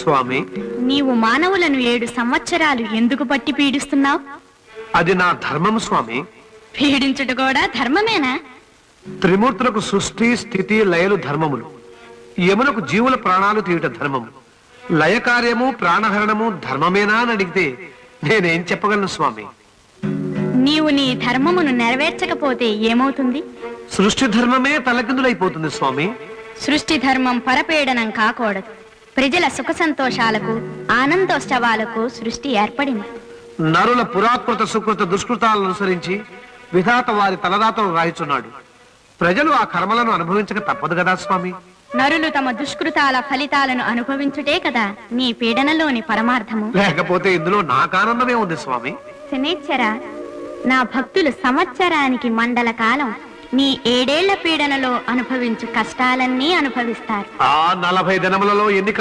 స్వామి, నీవు మానవులను 7 సంవత్సరాలు ఎందుకు పట్టి పీడిస్తున్నావు? అది నా ధర్మం స్వామి. పీడించుట కూడా ధర్మమేనా? త్రిమూర్తులకు సృష్టి స్థితి లయలు ధర్మములు. యమునకు జీవుల ప్రాణాలు తీయట ధర్మము. లయకార్యము ప్రాణహరణము ధర్మమేనా అని అడిగితే నేనేం చెప్పగలను స్వామి? నీవు నీ ధర్మమును నెరవేర్చకపోతే ఏమవుతుంది? సృష్టి ధర్మమే తలకిందులైపోతుంది స్వామి. సృష్టి ధర్మం పరపీడనం కాకూడదు. ప్రజల సుఖ సంతోషాలకు ఆనందోత్సవాలకు సృష్టి ఏర్పడింది. నరుల పురాకృత సుకృత దుష్కృతాలను అనుసరించి విధాత వారి తలరాతలు రాయిచున్నాడు. ప్రజలు ఆ కర్మలను అనుభవించక తప్పదు కదా స్వామి. నరులు తమ దుష్కృతాల ఫలితాలను అనుభవించుటే కదా నీ పీడనలోని పరమార్థము. లేకపోతే ఇందులో నాకానందమే ఉంది స్వామి. శనేశ్వర, నా భక్తులు సంవత్సరానికి మండల కాలం నీ 7 ఏళ్ల పీడనలో అనుభవించు కష్టాలన్నీ అనుభవిస్తారు. ఆ 40 దినములలో ఎన్ని